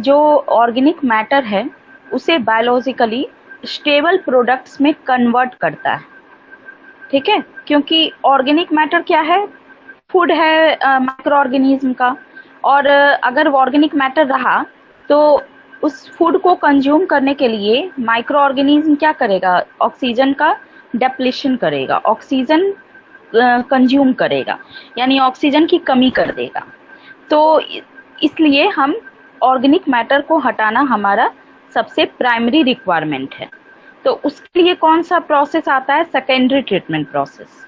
जो organic matter है उसे बायोलॉजिकली स्टेबल प्रोडक्ट्स में कन्वर्ट करता है। ठीक है, क्योंकि ऑर्गेनिक मैटर क्या है, फूड है माइक्रो ऑर्गेनिज्म का, और अगर वो ऑर्गेनिक मैटर रहा तो उस फूड को कंज्यूम करने के लिए माइक्रो ऑर्गेनिज्म क्या करेगा, ऑक्सीजन का डेप्लीशन करेगा, ऑक्सीजन कंज्यूम करेगा, यानी ऑक्सीजन की कमी कर देगा। तो इसलिए हम ऑर्गेनिक मैटर को हटाना हमारा सबसे प्राइमरी रिक्वायरमेंट है। तो उसके लिए कौन सा प्रोसेस आता है, सेकेंडरी ट्रीटमेंट प्रोसेस।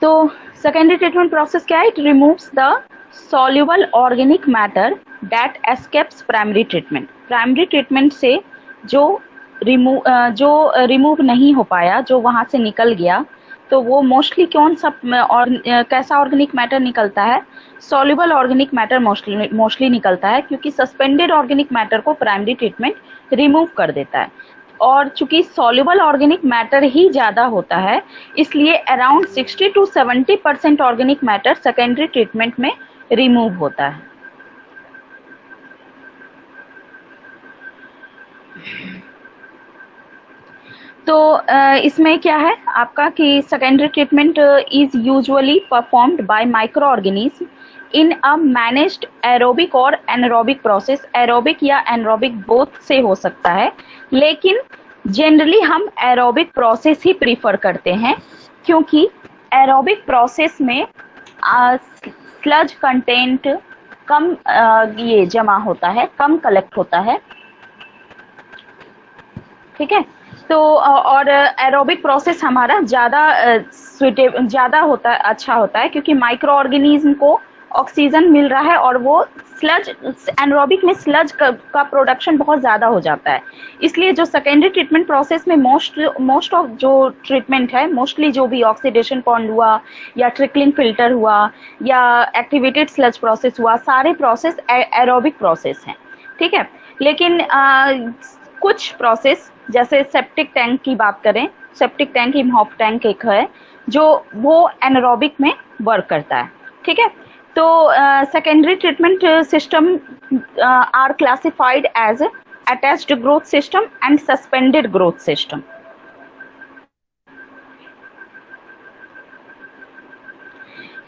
तो सेकेंडरी ट्रीटमेंट प्रोसेस क्या है, it removes the soluble organic matter that escapes primary treatment. Primary treatment से जो रिमूव नहीं हो पाया, जो वहां से निकल गया, तो वो मोस्टली कौन सा और कैसा ऑर्गेनिक मैटर निकलता है, सॉल्युबल ऑर्गेनिक मैटर मोस्टली निकलता है, क्योंकि सस्पेंडेड ऑर्गेनिक मैटर को प्राइमरी ट्रीटमेंट रिमूव कर देता है। और चूंकि सॉल्युबल ऑर्गेनिक मैटर ही ज़्यादा होता है, इसलिए around 60 to 70% organic matter secondary treatment में रिमूव होता है। तो इसमें क्या है आपका कि secondary treatment is usually performed by micro organism in a managed aerobic और एनारोबिक प्रोसेस। एरोबिक या एनारोबिक बोथ से हो सकता है, लेकिन जनरली हम एरोबिक प्रोसेस ही प्रीफर करते हैं, क्योंकि एरोबिक प्रोसेस में स्लज कंटेंट कम ये जमा होता है, कम कलेक्ट होता है। ठीक है, तो और एरोबिक प्रोसेस हमारा ज़्यादा होता है, अच्छा होता है, क्योंकि माइक्रो ऑर्गेनिज्म को ऑक्सीजन मिल रहा है और वो स्लज, एनारोबिक में स्लज का प्रोडक्शन बहुत ज़्यादा हो जाता है। इसलिए जो सेकेंडरी ट्रीटमेंट प्रोसेस में मोस्ट ऑफ जो ट्रीटमेंट है, मोस्टली जो भी ऑक्सीडेशन पॉन्ड हुआ या ट्रिकलिंग फिल्टर हुआ या एक्टिवेटेड स्लज प्रोसेस हुआ, सारे प्रोसेस एरोबिक प्रोसेस हैं। ठीक है, लेकिन कुछ प्रोसेस जैसे सेप्टिक टैंक की बात करें, सेप्टिक टैंक हिमहॉप टैंक एक है जो वो एनारोबिक में वर्क करता है। ठीक है, तो secondary treatment system are classified as attached growth system and suspended growth system.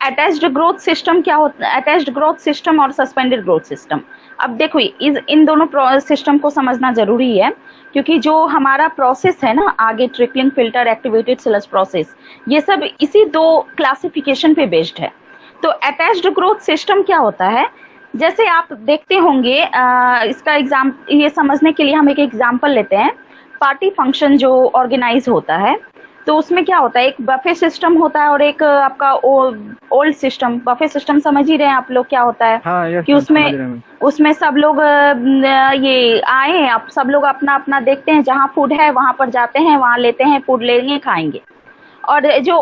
Attached growth system क्या होता है, अटैच्ड ग्रोथ सिस्टम और सस्पेंडेड ग्रोथ सिस्टम। अब देखो इन दोनों सिस्टम को समझना जरूरी है, क्योंकि जो हमारा प्रोसेस है ना आगे, trickling filter, activated sludge process, ये सब इसी दो क्लासिफिकेशन पे बेस्ड है। तो अटैच्ड ग्रोथ सिस्टम क्या होता है, जैसे आप देखते होंगे, इसका ये समझने के लिए हम एक एग्जाम्पल लेते हैं। पार्टी फंक्शन जो ऑर्गेनाइज होता है, तो उसमें क्या होता है, एक बफे सिस्टम होता है और एक आपका ओल्ड सिस्टम। बफे सिस्टम समझ ही रहे हैं आप लोग क्या होता है। हाँ, कि उसमें सब लोग ये आए, अब सब लोग अपना अपना देखते हैं, जहाँ फूड है वहां पर जाते हैं, वहां लेते हैं, फूड लेंगे, खाएंगे। और जो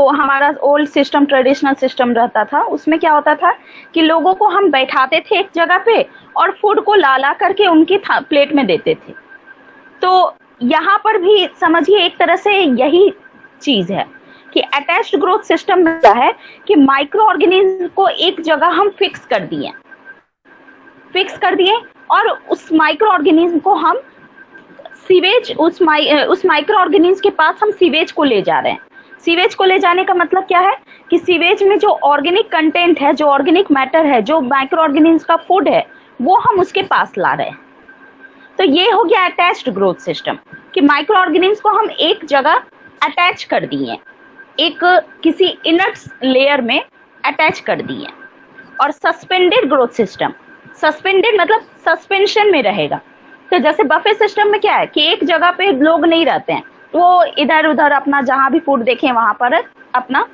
हमारा ओल्ड सिस्टम, ट्रेडिशनल सिस्टम रहता था, उसमें क्या होता था कि लोगों को हम बैठाते थे एक जगह पे और फूड को ला ला करके उनकी प्लेट में देते थे। तो यहाँ पर भी समझिए एक तरह से यही चीज है कि अटैच्ड ग्रोथ सिस्टम में क्या है कि माइक्रो ऑर्गेनिज्म को एक जगह हम फिक्स कर दिए और उस माइक्रो ऑर्गेनिज्म को हम सीवेज, उस माइक्रो ऑर्गेनिज्म के पास हम सीवेज को ले जा रहे हैं। सीवेज को ले जाने का मतलब क्या है कि सीवेज में जो ऑर्गेनिक कंटेंट है, जो ऑर्गेनिक मैटर है, जो माइक्रो ऑर्गेनिज्म का फूड है, वो हम उसके पास ला रहे हैं। तो ये हो गया अटैच्ड ग्रोथ सिस्टम, कि माइक्रो ऑर्गेनिज्म को हम एक जगह अटैच कर दिए, एक किसी इनर्ट लेयर में अटैच कर दिए। और सस्पेंडेड ग्रोथ सिस्टम, सस्पेंडेड मतलब सस्पेंशन में रहेगा। तो जैसे बफे सिस्टम में क्या है कि एक जगह पे लोग नहीं रहते हैं, वो इधर उधर अपना जहां भी फूड देखें वहां पर अपना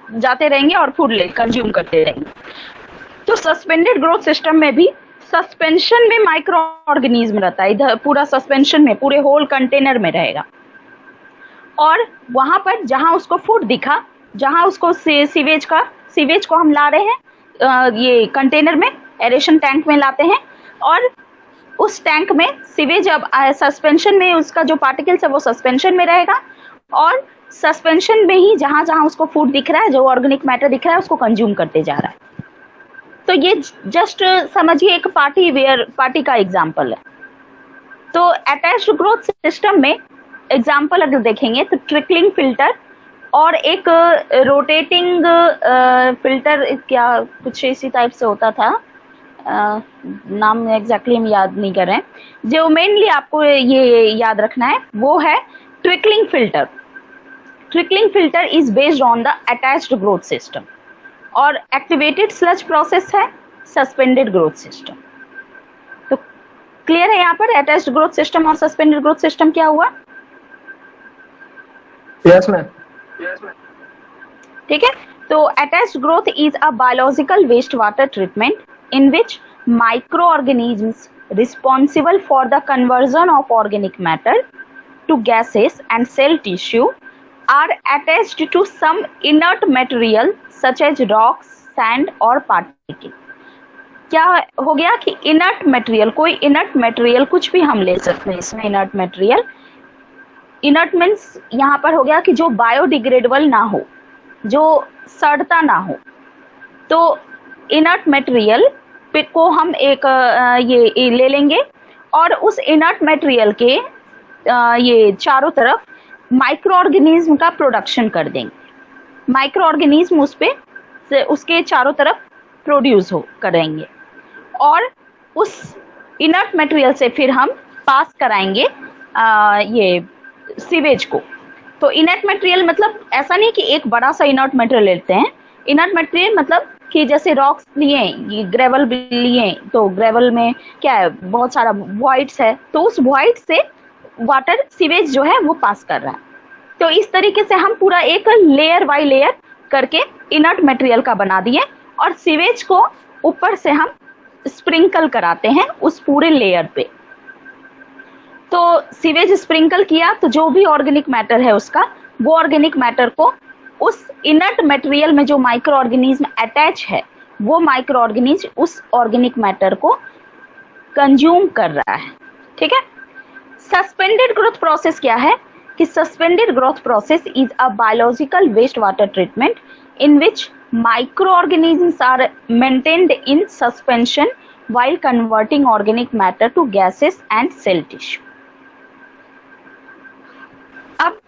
जाते रहेंगे और फूड कंज्यूम करते रहेंगे। तो सस्पेंडेड ग्रोथ सिस्टम में भी सस्पेंशन में माइक्रो ऑर्गेनिज्म रहता है, इधर पूरा सस्पेंशन में, पूरे होल कंटेनर में रहेगा। और वहां पर जहां उसको फूड दिखा, जहां उसको सीवेज को हम ला रहे हैं ये कंटेनर में, एरेशन टैंक में लाते हैं, और उस टैंक में सीवेज अब सस्पेंशन में, उसका जो पार्टिकल्स है वो सस्पेंशन में रहेगा, और सस्पेंशन में ही जहां जहां उसको फूड दिख रहा है, जो ऑर्गेनिक मैटर दिख रहा है, उसको कंज्यूम करते जा रहा है। तो ये जस्ट समझिए एक पार्टी का एग्जाम्पल है। तो अटैच्ड ग्रोथ सिस्टम में एग्जाम्पल अगर देखेंगे तो ट्रिकलिंग फिल्टर और एक रोटेटिंग फिल्टर, क्या कुछ इसी टाइप से होता था, नाम एग्जैक्टली हम याद नहीं कर रहे हैं। जो मेनली आपको ये याद रखना है वो है trickling filter. Trickling filter is based on the attached growth system और एक्टिवेटेड स्लज प्रोसेस है सस्पेंडेड ग्रोथ सिस्टम। तो क्लियर है यहाँ पर अटैच्ड ग्रोथ सिस्टम और सस्पेंडेड ग्रोथ सिस्टम क्या हुआ? Yes ma'am. ठीक है, तो attached growth is a biological waste water treatment in which microorganisms responsible for the conversion of organic matter to gases and cell tissue are attached to some inert material such as rocks, sand और particle। क्या हो गया कि inert material, कोई inert material कुछ भी हम ले सकते हैं इसमें। inert material, inert means यहाँ पर हो गया कि जो biodegradable ना हो, जो सड़ता ना हो। तो इनर्ट मटेरियल को हम एक ये ले लेंगे और उस इनर्ट मटेरियल के ये चारों तरफ माइक्रो ऑर्गेनिज्म का प्रोडक्शन कर देंगे। माइक्रो ऑर्गेनिज्म उस पे उसके चारों तरफ प्रोड्यूस करेंगे और उस इनर्ट मटेरियल से फिर हम पास कराएंगे ये सीवेज को। तो इनर्ट मटेरियल मतलब ऐसा नहीं कि एक बड़ा सा इनर्ट मटेरियल लेते हैं। इनर्ट मटेरियल मतलब कि जैसे रॉक्स लिए, ये ग्रेवल लिए, तो ग्रेवल में क्या है, बहुत सारा वॉइड्स है, तो उस वॉइड से वाटर सीवेज जो है वो पास कर रहा है। तो इस तरीके से हम पूरा एक लेयर बाय लेयर करके इनर्ट मटेरियल का बना दिए और सीवेज को ऊपर से हम स्प्रिंकल कराते हैं उस पूरे लेयर पे। तो सीवेज स्प्रिंकल किया तो जो भी ऑर्गेनिक मैटर है उसका, वो ऑर्गेनिक मैटर को उस इनर्ट मटेरियल में जो माइक्रो ऑर्गेनिज्म अटैच है, वो माइक्रो ऑर्गेनिज्म उस ऑर्गेनिक मैटर को कंज्यूम कर रहा है। ठीक है। सस्पेंडेड ग्रोथ प्रोसेस क्या है कि suspended growth process is a biological waste water treatment in which micro organisms are maintained in suspension while converting organic matter to gases and cell tissue। अब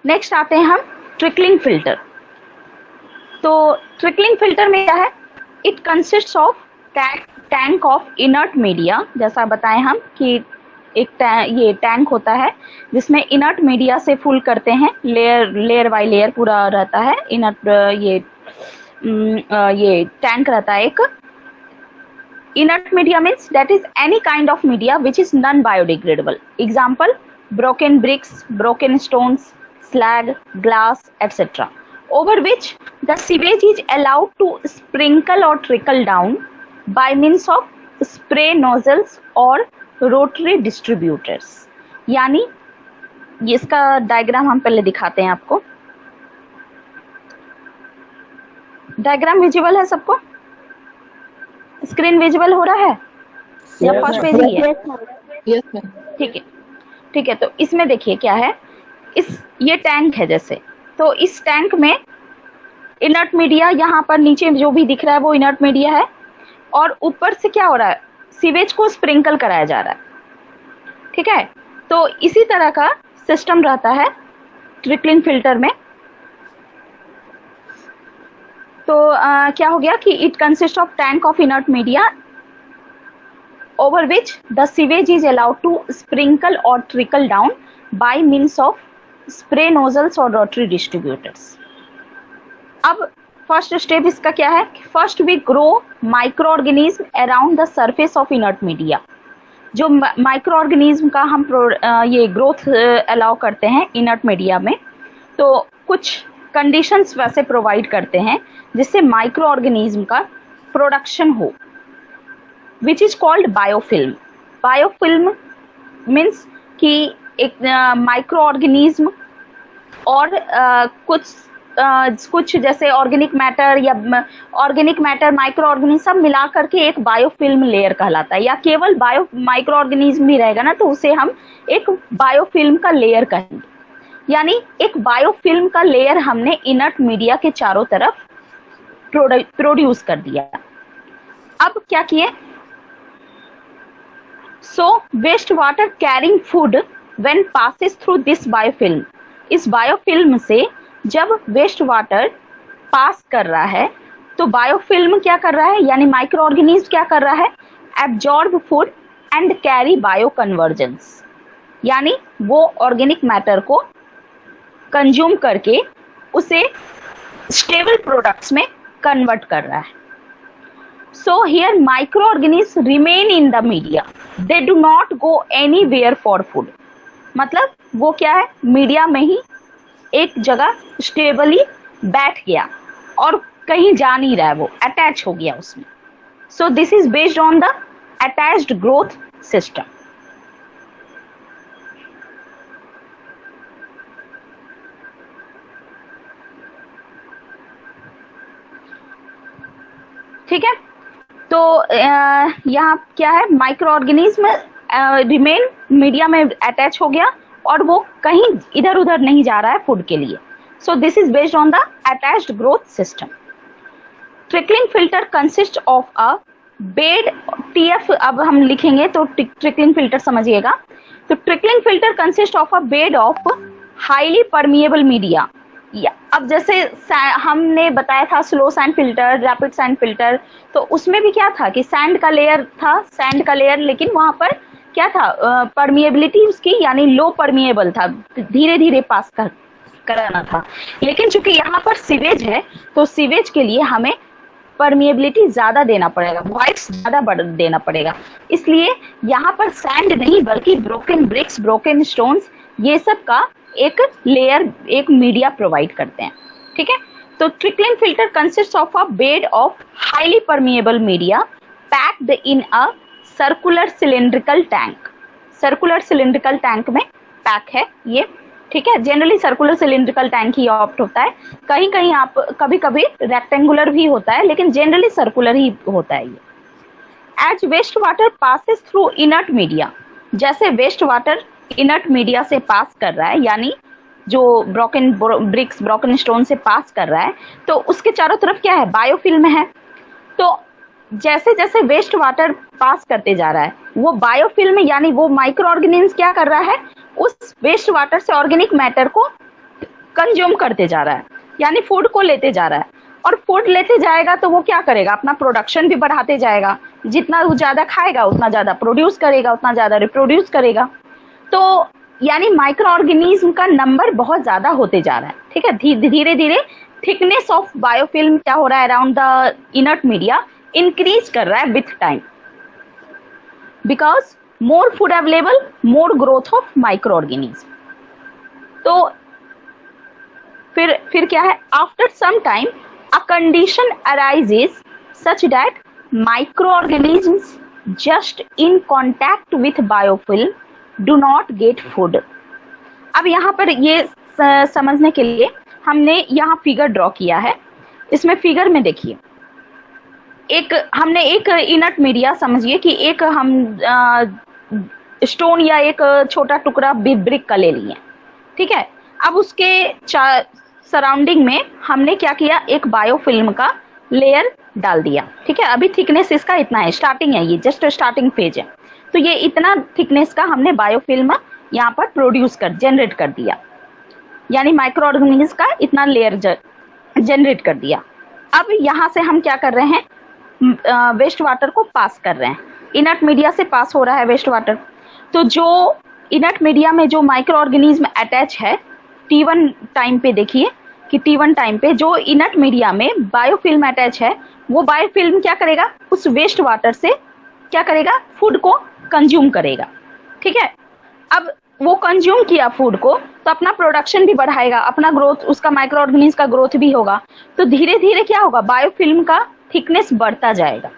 नेक्स्ट आते हैं हम ट्रिकलिंग फिल्टर। तो trickling filter में क्या है, it consists of tank of inert media. जैसा बताएं हम कि एक ये टैंक होता है जिसमें इनर्ट मीडिया से फुल करते हैं, लेयर बाय लेयर पूरा रहता है इनर्ट, ये टैंक रहता है एक। Inert media means that is any kind of media which is non biodegradable. Example broken bricks, broken stones, slag, glass, etc. over which the sewage is allowed to sprinkle or trickle down by means of spray nozzles or rotary distributors। यानी इसका diagram हम पहले दिखाते हैं आपको। Diagram visible है सबको? Screen visible हो रहा है या फर्स्ट पेज ही है? ठीक है, ठीक है। तो इसमें देखिए क्या है, ये टैंक है जैसे, तो इस टैंक में इनर्ट मीडिया, यहाँ पर नीचे जो भी दिख रहा है वो इनर्ट मीडिया है और ऊपर से क्या हो रहा है, सीवेज को स्प्रिंकल कराया जा रहा है। ठीक है, तो इसी तरह का सिस्टम रहता है ट्रिकलिंग फिल्टर में। तो क्या हो गया कि it consist of tank of inert media over which the sewage is allowed to sprinkle or trickle down by means of spray nozzles or rotary distributors। अब फर्स्ट स्टेप इसका क्या है, first we grow micro organism around the surface of inert media. जो माइक्रो ऑर्गेनिज्म का हम ये ग्रोथ अलाउ करते हैं इनर्ट मीडिया में, तो कुछ कंडीशंस वैसे प्रोवाइड करते हैं जिससे माइक्रो ऑर्गेनिज्म का प्रोडक्शन हो, which is called biofilm। biofilm means कि एक माइक्रो ऑर्गेनिज्म और कुछ कुछ जैसे ऑर्गेनिक मैटर या ऑर्गेनिक मैटर, माइक्रो ऑर्गेनिज्म सब मिला करके एक बायोफिल्म लेयर कहलाता है, या केवल बायो माइक्रो ऑर्गेनिज्म भी रहेगा ना तो उसे हम एक बायोफिल्म का लेयर कहेंगे। यानी एक बायोफिल्म का लेयर हमने इनर्ट मीडिया के चारों तरफ प्रोड्यूस कर दिया। अब क्या किए, so waste water carrying food when passes through this biofilm, इस बायोफिल्म से जब वेस्ट वाटर पास कर रहा है तो बायोफिल्म क्या कर रहा है, यानी माइक्रो ऑर्गेनिज्म क्या कर रहा है, absorb food and carry bio convergence, यानी वो ऑर्गेनिक मैटर को कंज्यूम करके उसे स्टेबल प्रोडक्ट्स में कन्वर्ट कर रहा है। So here micro organism remain in the media, they do not go anywhere for food, मतलब वो क्या है, मीडिया में ही एक जगह स्टेबली बैठ गया और कहीं जा नहीं रहा है, वो अटैच हो गया उसमें। So this is based on the attached growth system. ठीक है, तो यहाँ क्या है, माइक्रो ऑर्गेनिज्म रिमेन मीडिया में अटैच हो गया और वो कहीं इधर उधर नहीं जा रहा है फूड के लिए। So this is based on the attached growth system. Trickling filter consist of a bed, TF अब हम लिखेंगे तो ट्रिकलिंग फिल्टर समझिएगा। तो trickling filter consist of a bed of highly permeable media. अब जैसे हमने बताया था slow sand filter, rapid sand filter, तो उसमें भी क्या था कि सैंड का लेयर था, सैंड का लेयर, लेकिन वहां पर क्या था, परमिएबिलिटी उसकी यानी लो परमिएबल था, धीरे धीरे पास कराना था। लेकिन चूंकि यहाँ पर सीवेज है तो सीवेज के लिए हमें परमिएबिलिटी ज्यादा देना पड़ेगा, वाइड्स ज्यादा देना पड़ेगा, इसलिए यहाँ पर सैंड नहीं बल्कि ब्रोकन ब्रिक्स, ब्रोकन स्टोन्स, ये सब का एक लेयर, एक मीडिया प्रोवाइड करते हैं। ठीक है, तो trickling filter consist of a bed of highly permeable media packed in a circular cylindrical tank. Circular cylindrical tank में पैक है ये। ठीक है, जनरली सर्कुलर सिलिंड्रिकल टैंक ही ऑप्ट होता है, कहीं कहीं आप कभी कभी रेक्टेंगुलर भी होता है, लेकिन जनरली सर्कुलर ही होता है ये। As waste water passes through inert media, जैसे वेस्ट वाटर इनर्ट मीडिया से पास कर रहा है, यानी जो ब्रोकन ब्रिक्स, ब्रोकन स्टोन से पास कर रहा है, तो उसके चारों तरफ क्या है, बायोफिल्म है। तो जैसे जैसे वेस्ट वाटर पास करते जा रहा है वो बायोफिल्म यानी वो माइक्रो ऑर्गेनिज्म क्या कर रहा है, उस वेस्ट वाटर से ऑर्गेनिक मैटर को कंज्यूम करते जा रहा है, यानी फूड को लेते जा रहा है। और फूड लेते जाएगा तो वो क्या करेगा, अपना प्रोडक्शन भी बढ़ाते जाएगा, जितना वो ज्यादा खाएगा उतना ज्यादा प्रोड्यूस करेगा, उतना ज्यादा रिप्रोड्यूस करेगा। तो यानी माइक्रो ऑर्गेनिज्म का नंबर बहुत ज्यादा होते जा रहा है। ठीक है, धीरे धीरे थिकनेस ऑफ बायोफिल्म क्या हो रहा है around the inert media, increase कर रहा है with time, because more food available, more growth of micro organism. तो फिर क्या है, after some time a condition arises such that micro organisms just in contact with biofilm do not get food. अब यहाँ पर ये समझने के लिए हमने यहाँ फिगर ड्रॉ किया है। इसमें फिगर में देखिए, हमने एक इनर्ट मीडिया समझिए कि एक हम स्टोन या एक छोटा टुकड़ा ब्रिक का ले लिए। ठीक है, अब उसके सराउंडिंग में हमने क्या किया, एक बायोफिल्म का लेयर डाल दिया। ठीक है, अभी थिकनेस इसका इतना है, स्टार्टिंग है, ये जस्ट स्टार्टिंग पेज है। तो ये इतना थिकनेस का हमने बायोफिल्म यहाँ पर प्रोड्यूस जनरेट कर दिया, यानी माइक्रो ऑर्गेनिज्म का इतना लेयर जनरेट कर दिया। अब यहाँ से हम क्या कर रहे हैं, वेस्ट वाटर को पास कर रहे हैं, इनर्ट मीडिया से पास हो रहा है वेस्ट वाटर। तो जो इनर्ट मीडिया में जो माइक्रो ऑर्गेनिज्म अटैच है, T1 टाइम पे देखिए कि T1 टाइम पे जो इनर्ट मीडिया में बायोफिल्म अटैच है, वो बायोफिल्म क्या करेगा, उस वेस्ट वाटर से क्या करेगा, फूड को कंज्यूम करेगा। ठीक है, अब वो कंज्यूम किया फूड को तो अपना प्रोडक्शन भी बढ़ाएगा, अपना ग्रोथ, उसका माइक्रो ऑर्गेनिज्म का ग्रोथ भी होगा। तो धीरे धीरे क्या होगा, बायोफिल्म का थिकनेस बढ़ता जाएगा।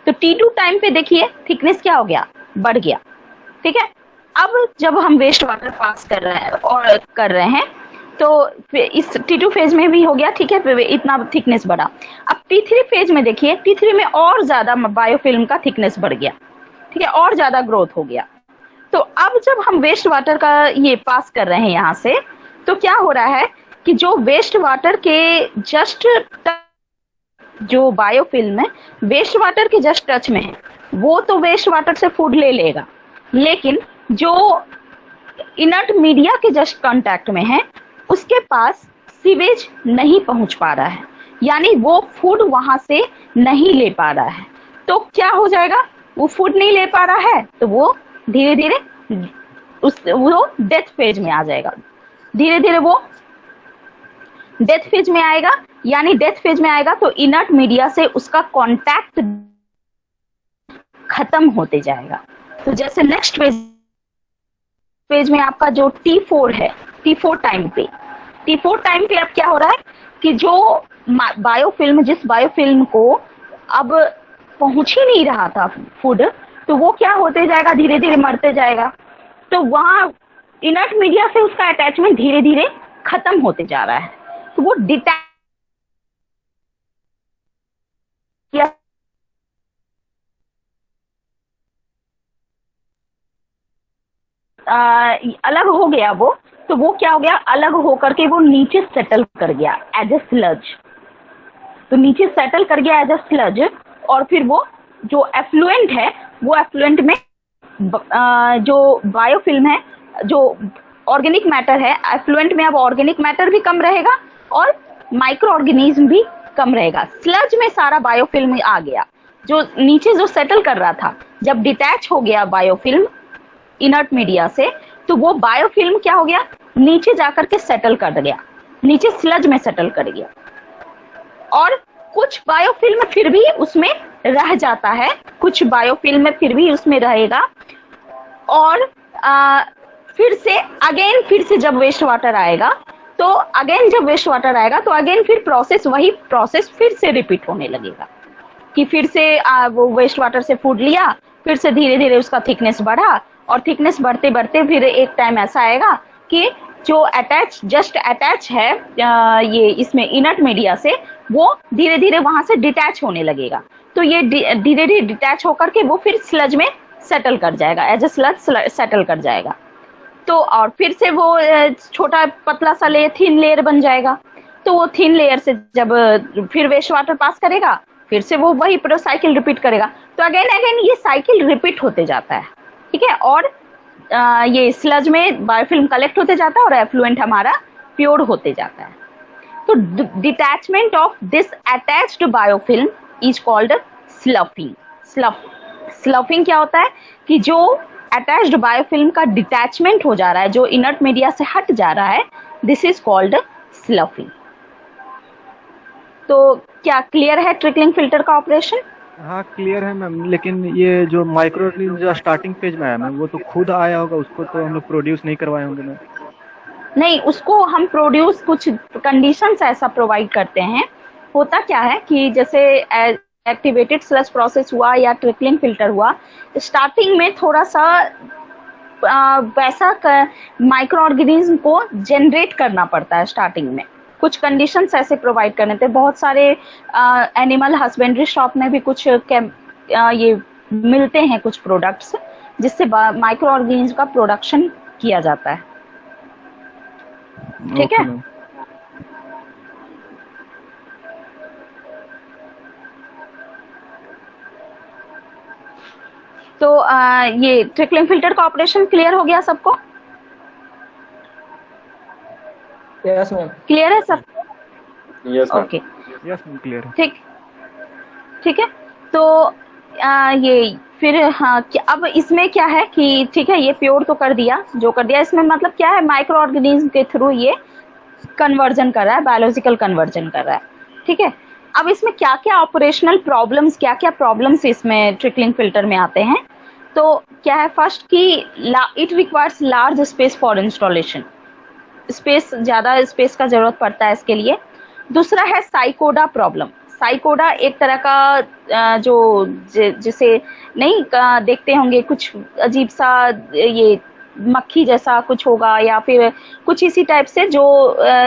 तो T2 टाइम पे देखिए थिकनेस क्या हो गया, बढ़ गया। ठीक है, अब जब हम वेस्ट वाटर पास कर रहे हैं तो इस T2 फेज में भी हो गया, ठीक है, इतना थिकनेस बढ़ा। अब T3 फेज में देखिए, T3 में और ज्यादा बायोफिल्म का थिकनेस बढ़ गया, ठीक है, और ज्यादा ग्रोथ हो गया। तो अब जब हम वेस्ट वाटर का ये पास कर रहे हैं यहाँ से, तो क्या हो रहा है कि जो वेस्ट वाटर के जस्ट जो बायोफिल्म है वेस्ट वाटर के जस्ट टच में है, वो तो वेस्ट वाटर से फूड ले लेगा, लेकिन जो इनर्ट मीडिया के जस्ट कांटेक्ट में है उसके पास सीवेज नहीं पहुंच पा रहा है, यानी वो फूड वहां से नहीं ले पा रहा है। तो क्या हो जाएगा, वो फूड नहीं ले पा रहा है तो वो धीरे धीरे वो डेथ फेज में आ जाएगा, धीरे धीरे वो डेथ फेज में आएगा। यानी डेथ फेज में आएगा तो इनर्ट मीडिया से उसका कांटेक्ट खत्म होते जाएगा। तो जैसे नेक्स्ट पेज में आपका जो T4 है, T4 टाइम पे अब क्या हो रहा है कि जो बायोफिल्म, जिस बायोफिल्म को अब पहुंच ही नहीं रहा था फूड, तो वो क्या होते जाएगा, धीरे धीरे मरते जाएगा। तो वहां इनर्ट मीडिया से उसका अटैचमेंट धीरे धीरे खत्म होते जा रहा है, तो वो डिटैच अलग हो गया वो, तो वो क्या हो गया, अलग होकर के वो नीचे सेटल कर गया एज ए स्लज। तो नीचे सेटल कर गया एज ए स्लज, और फिर वो जो एफ्लुएंट है, वो एफ्लुएंट में जो बायोफिल्म है, जो ऑर्गेनिक मैटर है, एफ्लुएंट में अब ऑर्गेनिक मैटर भी कम रहेगा और माइक्रो ऑर्गेनिज्म भी कम रहेगा। स्लज में सारा बायोफिल्म आ गया, जो नीचे जो सेटल कर रहा था, जब डिटैच हो गया बायोफिल्म इनर्ट मीडिया से, तो वो बायोफिल्म क्या हो गया, नीचे जाकर के सेटल कर गया, नीचे स्लज में सेटल कर गया। और कुछ बायोफिल्म फिर भी उसमें रह जाता है, कुछ बायोफिल्म फिर भी उसमें रहेगा। और फिर से जब वेस्ट वाटर आएगा, तो अगेन जब वेस्ट वाटर आएगा तो अगेन फिर वही प्रोसेस फिर से रिपीट होने लगेगा कि फिर से वो वेस्ट वाटर से फूड लिया, फिर से धीरे धीरे उसका थिकनेस बढ़ा, और थिकनेस बढ़ते बढ़ते फिर एक टाइम ऐसा आएगा कि जो जस्ट अटैच है ये इसमें इनर्ट मीडिया से, वो धीरे धीरे वहां से डिटैच होने लगेगा। तो ये धीरे धीरे डिटैच होकर के वो फिर स्लज में सेटल कर जाएगा, एज ए स्लज सेटल कर जाएगा। तो और फिर से वो छोटा पतला सा थिन लेयर बन जाएगा। तो वो थिन लेयर से जब फिर वेस्ट वाटर पास करेगा, फिर से वो वही पूरा साइकिल रिपीट करेगा। तो अगेन ये साइकिल रिपीट होते जाता है, ठीक है। और ये स्लज में बायोफिल्म कलेक्ट होते जाता है और एफ्लुएंट हमारा प्योर होते जाता है। तो detachment of this attached biofilm is called sloughing. Sloughing क्या होता है कि जो अटैच्ड बायोफिल्म का डिटैचमेंट हो जा रहा है, जो इनर्ट मीडिया से हट जा रहा है, दिस इज कॉल्ड स्लफिंग। तो क्या क्लियर है ट्रिकलिंग फिल्टर का ऑपरेशन? हाँ क्लियर है मैम, लेकिन ये जो माइक्रो ऑर्गेनिज्म जो स्टार्टिंग पेज में आया मैम, वो तो खुद आया होगा, उसको तो हम लोग प्रोड्यूस नहीं करवाए होंगे मैम। नहीं, उसको हम प्रोड्यूस कुछ कंडीशंस ऐसा प्रोवाइड करते हैं। होता क्या है कि जैसे एक्टिवेटेड स्लज प्रोसेस हुआ या ट्रिकलिंग फिल्टर हुआ, स्टार्टिंग में थोड़ा सा वैसा माइक्रो ऑर्गेनिज्म को जनरेट करना पड़ता है। स्टार्टिंग में कुछ कंडीशंस ऐसे प्रोवाइड करने थे। बहुत सारे एनिमल हस्बेंड्री शॉप में भी कुछ ये मिलते हैं कुछ प्रोडक्ट्स, जिससे माइक्रो ऑर्गेनिज्म का प्रोडक्शन किया जाता है, ठीक है। तो ये ट्रिकलिंग फिल्टर का ऑपरेशन क्लियर हो गया सबको? Yes ma'am. क्लियर है सब? Yes ma'am. Okay, yes ma'am clear है। ठीक है। तो ये फिर हाँ, अब इसमें क्या है कि ठीक है, ये प्योर तो कर दिया, जो कर दिया, इसमें मतलब क्या है, माइक्रो ऑर्गेनिज्म के थ्रू ये कन्वर्जन कर रहा है, बायोलॉजिकल कन्वर्जन कर रहा है, ठीक है। अब इसमें क्या क्या ऑपरेशनल प्रॉब्लम्स, क्या क्या प्रॉब्लम्स इसमें ट्रिकलिंग फिल्टर में आते हैं? तो क्या है, फर्स्ट कि it requires large space for installation, ज्यादा स्पेस का जरूरत पड़ता है इसके लिए। दूसरा है साइकोडा प्रॉब्लम। साइकोडा एक तरह का जो जिसे नहीं देखते होंगे, कुछ अजीब सा ये मक्खी जैसा कुछ होगा, या फिर कुछ इसी टाइप से जो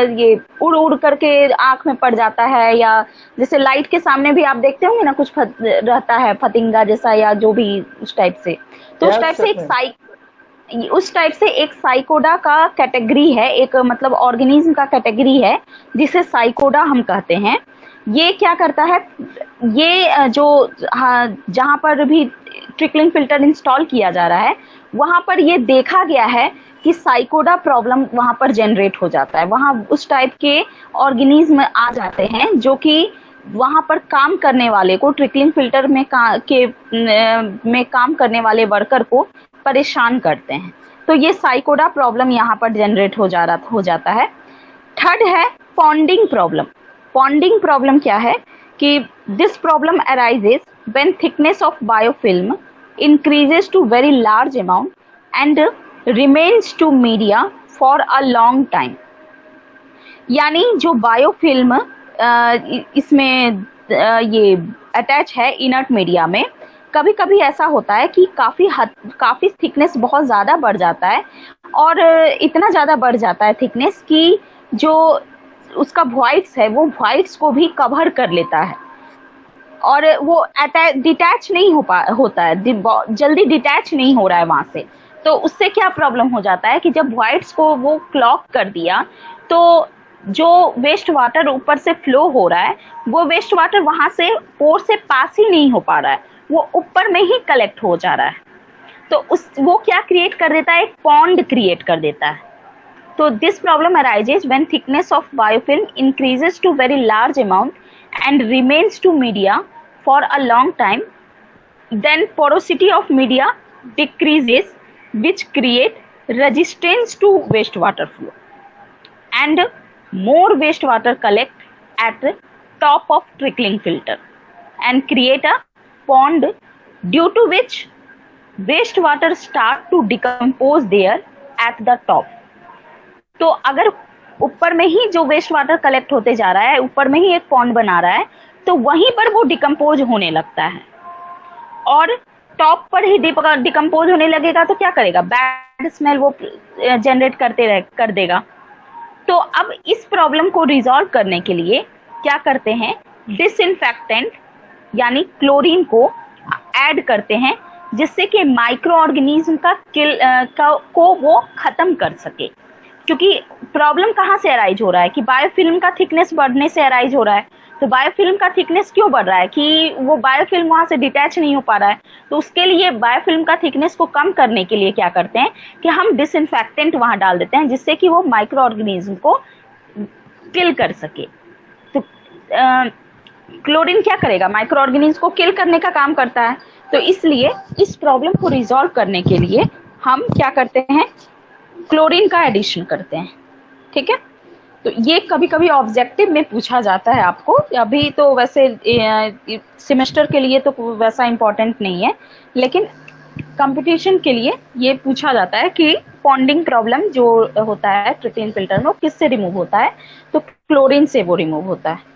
ये उड़ उड़ करके आंख में पड़ जाता है, या जैसे लाइट के सामने भी आप देखते होंगे ना कुछ रहता है फतिंगा जैसा, या जो भी उस टाइप से। तो उस टाइप से एक साइकोडा का कैटेगरी है, एक मतलब ऑर्गेनिज्म का कैटेगरी है जिसे साइकोडा हम कहते हैं। ये क्या करता है, ये जो जहाँ पर भी ट्रिकलिंग फिल्टर इंस्टॉल किया जा रहा है वहाँ पर ये देखा गया है कि साइकोडा प्रॉब्लम वहाँ पर जनरेट हो जाता है। वहाँ उस टाइप के ऑर्गेनिज्म आ जाते हैं जो कि वहाँ पर काम करने वाले को, ट्रिकलिंग फिल्टर में काम करने वाले वर्कर को परेशान करते हैं। तो ये साइकोडा प्रॉब्लम यहाँ पर जनरेट हो जाता है। थर्ड है पॉन्डिंग प्रॉब्लम। पॉन्डिंग प्रॉब्लम क्या है कि this problem arises when thickness of biofilm increases to very large amount and remains to media for a long time। यानी जो बायोफिल्म इसमें ये अटैच है इनर्ट मीडिया में, कभी कभी ऐसा होता है कि काफ़ी थिकनेस बहुत ज़्यादा बढ़ जाता है, और इतना ज़्यादा बढ़ जाता है थिकनेस कि जो उसका वॉइड्स है वो वॉइड्स को भी कवर कर लेता है, और वो डिटैच नहीं होता है, जल्दी डिटैच नहीं हो रहा है वहाँ से। तो उससे क्या प्रॉब्लम हो जाता है कि जब वॉइड्स को वो क्लॉग कर दिया तो जो वेस्ट वाटर ऊपर से फ्लो हो रहा है वो वेस्ट वाटर वहाँ से पोर से पास ही नहीं हो पा रहा है, वो ऊपर में ही कलेक्ट हो जा रहा है। तो वो क्या क्रिएट कर देता है, एक पॉन्ड क्रिएट कर देता है। तो this problem arises when thickness of biofilm increases to very large amount and remains to media for a long time, then porosity of media decreases, which create resistance to wastewater flow, and more wastewater collect at top of trickling filter and create a pond, due to which wastewater start to decompose there at the top। तो अगर ऊपर में ही जो waste water collect होते जा रहा है, ऊपर में ही एक पॉन्ड बना रहा है, तो वहीं पर वो डिकम्पोज होने लगता है, और टॉप पर ही डिकम्पोज होने लगेगा तो क्या करेगा, बैड स्मेल वो जनरेट कर देगा। तो अब इस प्रॉब्लम को रिजॉल्व करने के लिए क्या करते हैं, डिसइंफेक्टेंट यानी क्लोरीन को ऐड करते हैं, जिससे कि माइक्रो ऑर्गेनिज्म को वो खत्म कर सके। क्योंकि प्रॉब्लम कहाँ से अराइज हो रहा है कि बायोफिल्म का थिकनेस बढ़ने से अराइज हो रहा है। तो बायोफिल्म का थिकनेस क्यों बढ़ रहा है कि वो बायोफिल्म वहाँ से डिटैच नहीं हो पा रहा है। तो उसके लिए बायोफिल्म का थिकनेस को कम करने के लिए क्या करते हैं कि हम डिसइंफेक्टेंट वहाँ डाल देते हैं, जिससे कि वो माइक्रो ऑर्गेनिज्म को किल कर सके। तो क्लोरीन क्या करेगा, माइक्रो ऑर्गेनिज्म को किल करने का काम करता है। तो इसलिए इस प्रॉब्लम को रिजॉल्व करने के लिए हम क्या करते हैं, क्लोरीन का एडिशन करते हैं। ठीक है, तो ये कभी कभी ऑब्जेक्टिव में पूछा जाता है आपको। अभी तो वैसे सेमेस्टर के लिए तो वैसा इंपॉर्टेंट नहीं है, लेकिन कंपटीशन के लिए ये पूछा जाता है कि पॉन्डिंग प्रॉब्लम जो होता है ट्रिकलिंग फिल्टर में वो किससे रिमूव होता है, तो क्लोरीन से वो रिमूव होता है।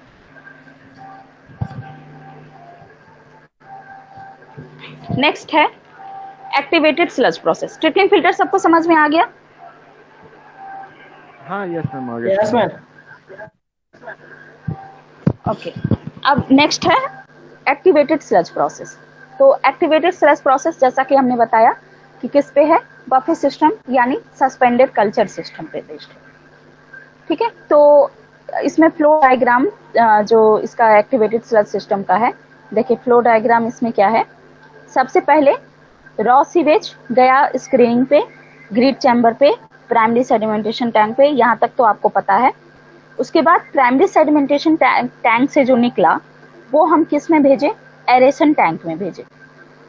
नेक्स्ट है activated sludge process. Trickling filter सबको समझ में आ गया? हाँ, यस मैम, आ गया। Yes ma'am. ओके, अब नेक्स्ट है एक्टिवेटेड स्लज प्रोसेस। तो एक्टिवेटेड स्लज प्रोसेस जैसा कि हमने बताया कि किस पे है, बफे सिस्टम यानी सस्पेंडेड कल्चर सिस्टम पे बेस्ड है। ठीक है, तो इसमें फ्लो डायग्राम जो इसका एक्टिवेटेड स्लज सिस्टम का है, देखिए फ्लो डायग्राम इसमें क्या है। सबसे पहले रॉ सीवेज गया स्क्रीनिंग पे, ग्रिड चैम्बर पे, प्राइमरी सेडिमेंटेशन टैंक पे, यहाँ तक तो आपको पता है। उसके बाद प्राइमरी सेडिमेंटेशन टैंक से जो निकला वो हम किस में भेजे, एरेशन टैंक में भेजे।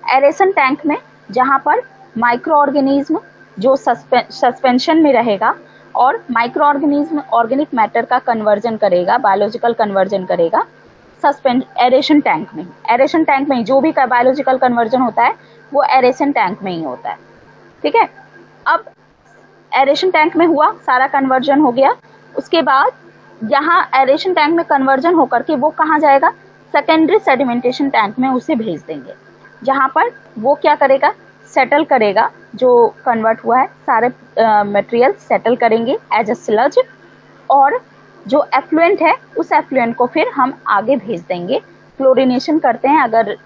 एरेशन टैंक में जहाँ पर माइक्रो ऑर्गेनिज्म जो सस्पेंशन में रहेगा और माइक्रो ऑर्गेनिज्म ऑर्गेनिक मैटर का कन्वर्जन करेगा, बायोलॉजिकल कन्वर्जन करेगा एरेशन टैंक में। एरेशन टैंक में जो भी बायोलॉजिकल कन्वर्जन होता है वो एरेशन टैंक में ही होता है। ठीक है, अब एरेशन टैंक में हुआ, सारा कन्वर्जन हो गया। उसके बाद यहाँ एरेशन टैंक में कन्वर्जन होकर के वो कहाँ जाएगा, सेकेंडरी सेडिमेंटेशन टैंक में उसे भेज देंगे, जहाँ पर वो क्या करेगा, सेटल करेगा, जो कन्वर्ट हुआ है सारे मटेरियल सेटल करेंगे एज अ स्लज, और जो एफ्लुएंट है उस एफ्लुएंट को फिर हम आगे भेज देंगे, क्लोरिनेशन करते हैं। अगर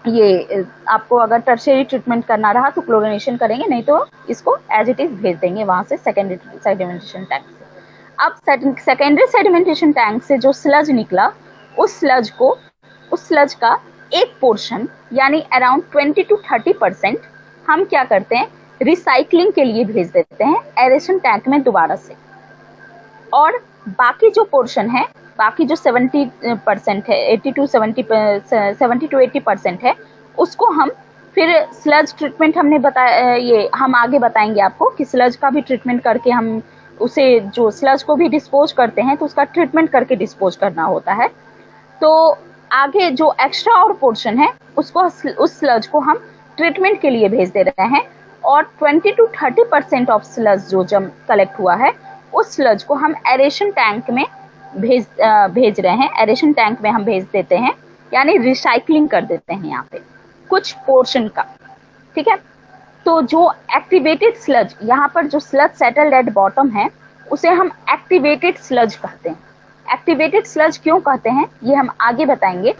ये आपको अगर टर्शियरी ट्रीटमेंट करना रहा तो क्लोरिनेशन करेंगे, नहीं तो इसको एज इट इज भेज देंगे वहां से सेकेंडरी सेडिमेंटेशन टैंक से। अब सेकेंडरी सेडिमेंटेशन टैंक से जो स्लज निकला, उस स्लज का एक पोर्शन यानी अराउंड 20 to 30% हम क्या करते हैं, रिसाइकलिंग के लिए भेज देते हैं एरेशन टैंक में दोबारा से, और बाकी जो पोर्शन है, बाकी जो 70% है, 70 to 80% है, उसको हम फिर स्लज ट्रीटमेंट हमने बताया, ये हम आगे बताएंगे आपको कि स्लज का भी ट्रीटमेंट करके हम उसे, जो स्लज को भी डिस्पोज करते हैं तो उसका ट्रीटमेंट करके डिस्पोज करना होता है। तो आगे जो एक्स्ट्रा और पोर्शन है उसको, उस स्लज को हम ट्रीटमेंट के लिए भेज दे रहे हैं, और 20 to 30% ऑफ स्लज जो जब कलेक्ट हुआ है उस स्लज को हम एरेशन टैंक में भेज रहे हैं, एरेशन टैंक में हम भेज देते हैं, यानी रिसाइकलिंग कर देते हैं यहाँ पे कुछ पोर्शन का, ठीक है। तो जो एक्टिवेटेड स्लज, यहाँ पर जो स्लज सेटल्ड एट बॉटम है उसे हम एक्टिवेटेड स्लज कहते हैं। एक्टिवेटेड स्लज क्यों कहते हैं ये हम आगे बताएंगे।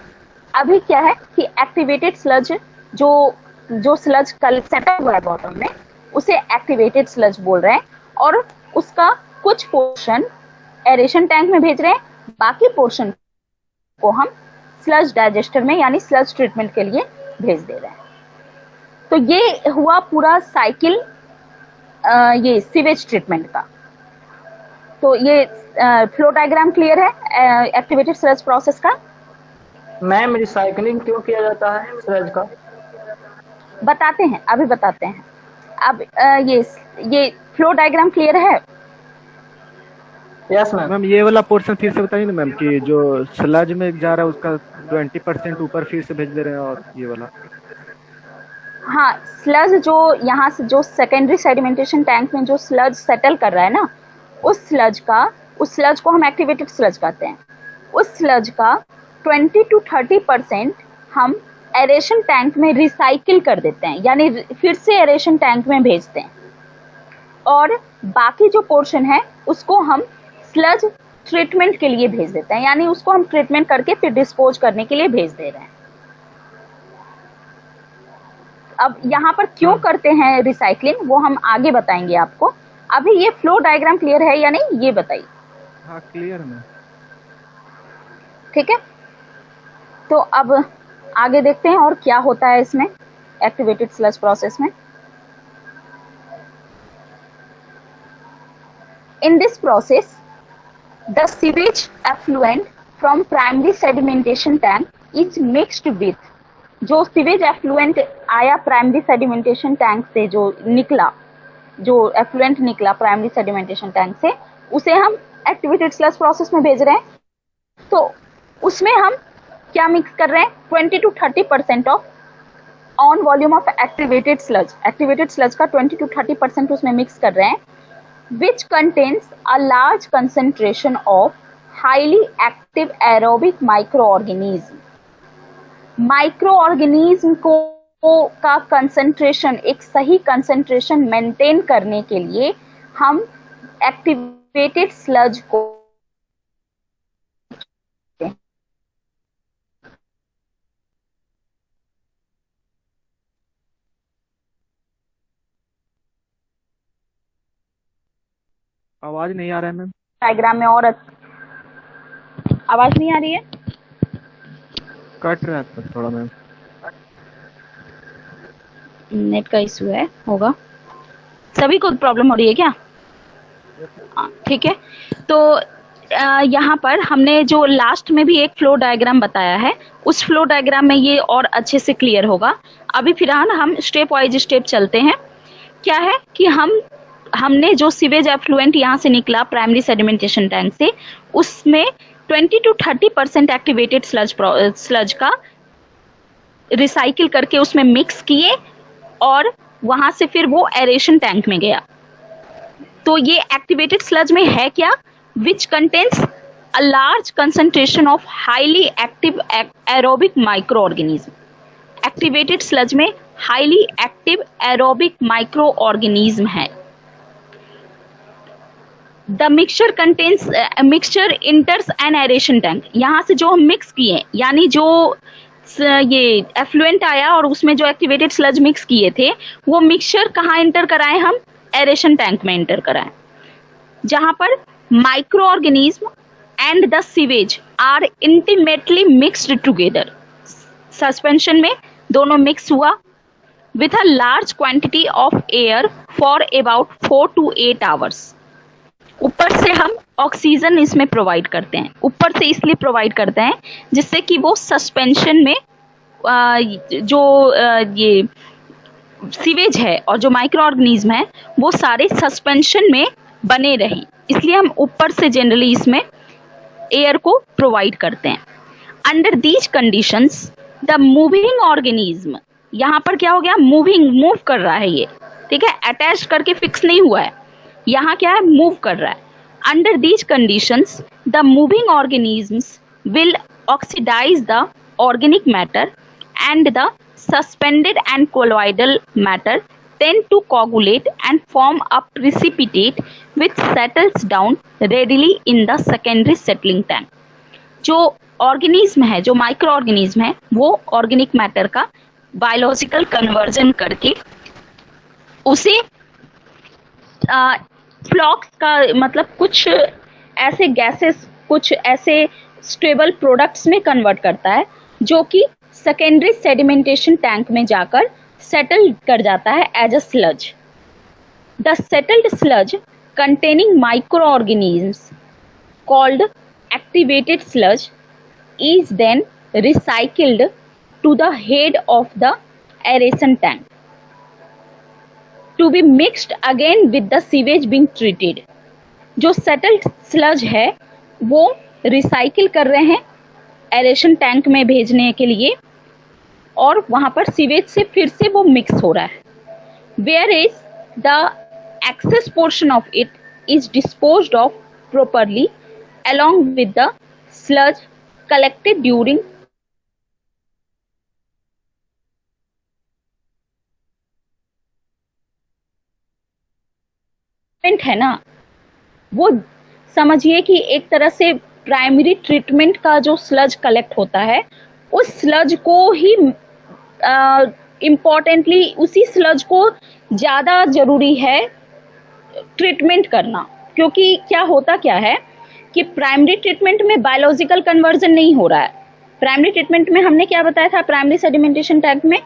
अभी क्या है कि एक्टिवेटेड स्लज, जो स्लज कल सेटल हुआ है बॉटम में, उसे एक्टिवेटेड स्लज बोल रहे हैं, और उसका कुछ पोर्शन एरेशन टैंक में भेज रहे हैं, बाकी पोर्शन को हम स्लज डाइजेस्टर में यानी स्लज ट्रीटमेंट के लिए भेज दे रहे हैं। तो ये हुआ पूरा साइकिल ये सीवेज ट्रीटमेंट का। तो ये फ्लो डायग्राम क्लियर है एक्टिवेटेड स्लज प्रोसेस का? मैम रिसाइकलिंग क्यों किया जाता है स्लज का? बताते हैं, अभी बताते हैं। अब ये फ्लो डायग्राम क्लियर है? Yes ma'am. मैम ये वाला पोर्शन फिर से बताइए ना मैम, कि जो स्लज में जा रहा है उसका 20% ऊपर फिर से भेज दे रहे हैं, और ये वाला। हाँ, स्लज जो यहाँ से जो सेकेंडरी सेडिमेंटेशन टैंक में जो स्लज सेटल कर रहा है ना, उस स्लज को हम एक्टिवेटेड स्लज कहते हैं। उस स्लज का 20 to 30% हम एरेशन टैंक में रिसाइकिल कर देते हैं, यानी फिर से एरेशन टैंक में भेजते हैं, और बाकी जो पोर्शन है उसको हम स्लज ट्रीटमेंट के लिए भेज देते हैं, यानी उसको हम ट्रीटमेंट करके फिर डिस्पोज करने के लिए भेज दे रहे हैं। अब यहाँ पर क्यों करते हैं रिसाइकलिंग वो हम आगे बताएंगे आपको। अभी ये फ्लो डायग्राम क्लियर है या नहीं ये बताइए। हाँ क्लियर है। ठीक है, तो अब आगे देखते हैं और क्या होता है इसमें एक्टिवेटेड स्लज प्रोसेस में। In this process, the sewage effluent from primary sedimentation tank is mixed with, जो सीवेज एफ्लुएंट आया प्राइमरी सेडिमेंटेशन टैंक से, जो एफ्लुएंट निकला प्राइमरी सेडिमेंटेशन टैंक से, उसे हम एक्टिवेटेड स्लज प्रोसेस में भेज रहे हैं। तो उसमें हम क्या मिक्स कर रहे हैं, 20 to 30% of on volume of activated sludge का 20 to 30% उसमें मिक्स कर रहे हैं, which contains a large concentration of highly active aerobic microorganism. Microorganism को का कंसंट्रेशन, एक सही कंसंट्रेशन मेंटेन करने के लिए हम एक्टिवेटेड स्लज को आवाज नहीं आ रहा है मैम। डायग्राम में और आवाज नहीं आ रही है, कट रहा है थोड़ा मैम। नेट का इशू है, होगा। सभी को प्रॉब्लम हो रही है क्या? ठीक है, तो यहाँ पर हमने जो लास्ट में भी एक फ्लो डायग्राम बताया है, उस फ्लो डायग्राम में ये और अच्छे से क्लियर होगा। अभी फिलहाल हम स्टेप वाइज स्टेप चलते हैं। क्या है कि हमने जो सीवेज एफ्लुएंट यहाँ से निकला प्राइमरी सेडिमेंटेशन टैंक से, उसमें 20 to 30% एक्टिवेटेड स्लज का रिसाइकिल करके उसमें मिक्स किए, और वहां से फिर वो एरेशन टैंक में गया। तो ये एक्टिवेटेड स्लज में है क्या, which contains a large concentration of highly active aerobic micro organism. Activated sludge में highly active aerobic micro organism है। The mixture contains mixture enters an aeration tank. यहाँ से जो हम मिक्स किए, यानी जो ये एफ्लुएंट आया और उसमें जो एक्टिवेटेड स्लज मिक्स किए थे, वो मिक्सचर कहाँ एंटर कराएं हम? एरेशन टैंक में एंटर कराएं, जहां पर micro organism and the sewage are intimately mixed together. Suspension में दोनों मिक्स हुआ with a large quantity of air for about 4 to 8 hours। ऊपर से हम ऑक्सीजन इसमें प्रोवाइड करते हैं, ऊपर से इसलिए प्रोवाइड करते हैं जिससे कि वो सस्पेंशन में ये सीवेज है और जो माइक्रो ऑर्गेनिज्म है वो सारे सस्पेंशन में बने रहें, इसलिए हम ऊपर से जनरली इसमें एयर को प्रोवाइड करते हैं। Under these conditions the moving organism, यहाँ पर क्या हो गया? मूविंग, मूव कर रहा है ये, ठीक है, अटैच करके फिक्स नहीं हुआ है, यहाँ क्या है? मूव कर रहा है। Under these conditions the moving organisms will oxidise the organic matter and the suspended and colloidal matter tend to coagulate and form a precipitate which settles down readily in the secondary settling tank। जो organism है, जो माइक्रो organism है, वो organic matter का biological conversion करके उसे फ्लॉक्स का मतलब कुछ ऐसे गैसेस, कुछ ऐसे स्टेबल प्रोडक्ट्स में कन्वर्ट करता है जो कि सेकेंडरी सेडिमेंटेशन टैंक में जाकर सेटल कर जाता है as a sludge. The settled sludge containing micro organisms called activated sludge is then recycled to the head of the aeration tank to be mixed again with the sewage being treated। जो settled sludge है वो recycle कर रहे हैं aeration tank में भेजने के लिए और वहां पर सीवेज से फिर से वो मिक्स हो रहा है। whereas the excess portion of it is disposed of properly along with the sludge collected during है ना, वो समझिए कि एक तरह से प्राइमरी ट्रीटमेंट का जो स्लज कलेक्ट होता है उस स्लज को ही इम्पोर्टेंटली उसी स्लज को ज़्यादा ज़रूरी है ट्रीटमेंट करना, क्योंकि क्या है कि प्राइमरी ट्रीटमेंट में बायोलॉजिकल कन्वर्जन नहीं हो रहा है। प्राइमरी ट्रीटमेंट में हमने क्या बताया था प्राइमरी सेडिमेंटेशन टैंक में